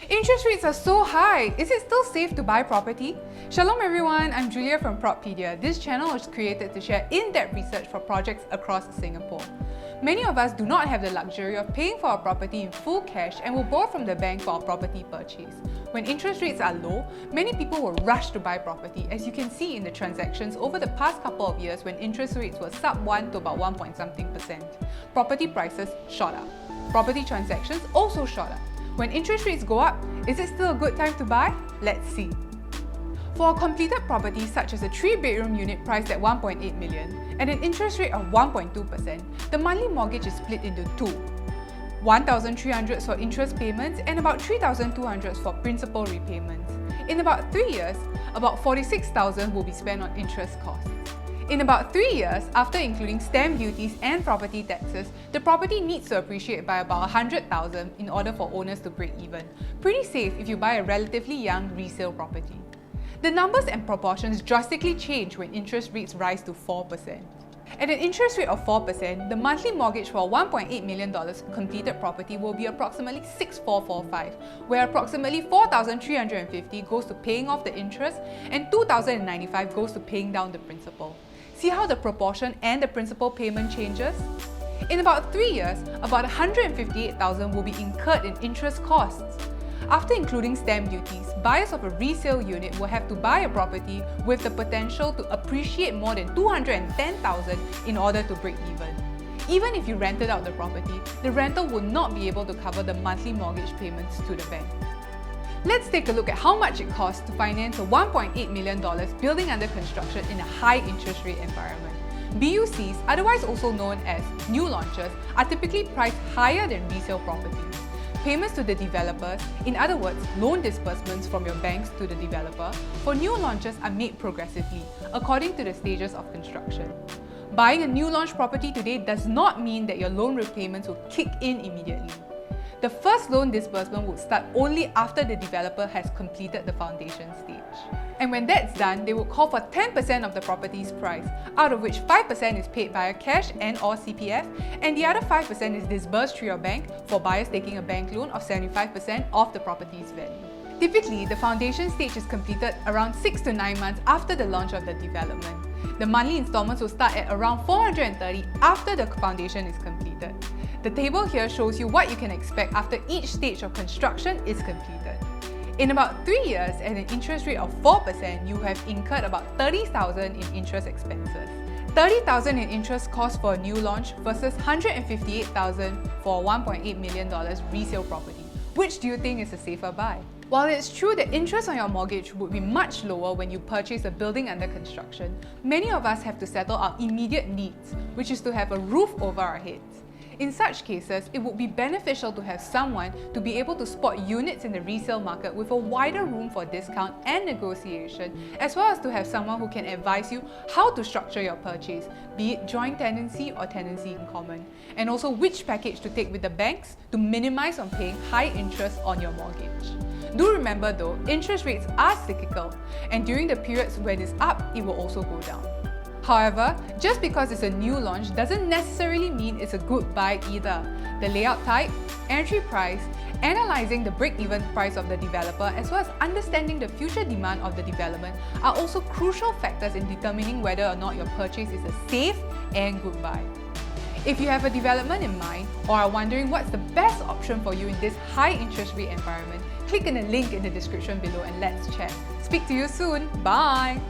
Interest rates are so high. Is it still safe to buy property? Shalom everyone, I'm Julia from Propedia. This channel was created to share in-depth research for projects across Singapore. Many of us do not have the luxury of paying for our property in full cash and will borrow from the bank for our property purchase. When interest rates are low, many people will rush to buy property, as you can see in the transactions over the past couple of years when interest rates were sub 1 to about 1.something%. Property prices shot up. Property transactions also shot up. When interest rates go up, is it still a good time to buy? Let's see. For a completed property such as a 3-bedroom unit priced at 1.8 million and an interest rate of 1.2%, the monthly mortgage is split into two. 1,300 for interest payments and about 3,200 for principal repayments. In about 3 years, about 46,000 will be spent on interest costs. In about 3 years, after including stamp duties and property taxes, the property needs to appreciate by about 100,000 in order for owners to break even. Pretty safe if you buy a relatively young resale property. The numbers and proportions drastically change when interest rates rise to 4%. At an interest rate of 4%, the monthly mortgage for a $1.8 million completed property will be approximately 6,445, where approximately 4,350 goes to paying off the interest and 2,095 goes to paying down the principal. See how the proportion and the principal payment changes? In about 3 years, about 158,000 will be incurred in interest costs. After including stamp duties, buyers of a resale unit will have to buy a property with the potential to appreciate more than 210,000 in order to break even. Even if you rented out the property, the rental will not be able to cover the monthly mortgage payments to the bank. Let's take a look at how much it costs to finance a $1.8 million building under construction in a high interest rate environment. BUCs, otherwise also known as new launches, are typically priced higher than resale properties. Payments to the developers, in other words, loan disbursements from your banks to the developer, for new launches are made progressively, according to the stages of construction. Buying a new launch property today does not mean that your loan repayments will kick in immediately. The first loan disbursement would start only after the developer has completed the foundation stage. And when that's done, they will call for 10% of the property's price, out of which 5% is paid via cash and/or CPF, and the other 5% is disbursed through your bank for buyers taking a bank loan of 75% of the property's value. Typically, the foundation stage is completed around 6 to 9 months after the launch of the development. The monthly installments will start at around 430 after the foundation is completed. The table here shows you what you can expect after each stage of construction is completed. In about 3 years, at an interest rate of 4%, you have incurred about 30,000 in interest expenses. 30,000 in interest costs for a new launch versus 158,000 for a $1.8 million resale property. Which do you think is a safer buy? While it's true that interest on your mortgage would be much lower when you purchase a building under construction, many of us have to settle our immediate needs, which is to have a roof over our heads. In such cases, it would be beneficial to have someone to be able to spot units in the resale market with a wider room for discount and negotiation, as well as to have someone who can advise you how to structure your purchase, be it joint tenancy or tenancy in common, and also which package to take with the banks to minimize on paying high interest on your mortgage. Do remember though, interest rates are cyclical, and during the periods when it's up, it will also go down. However, just because it's a new launch doesn't necessarily mean it's a good buy either. The layout type, entry price, analyzing the break-even price of the developer, as well as understanding the future demand of the development are also crucial factors in determining whether or not your purchase is a safe and good buy. If you have a development in mind or are wondering what's the best option for you in this high interest rate environment, click on the link in the description below and let's chat. Speak to you soon. Bye!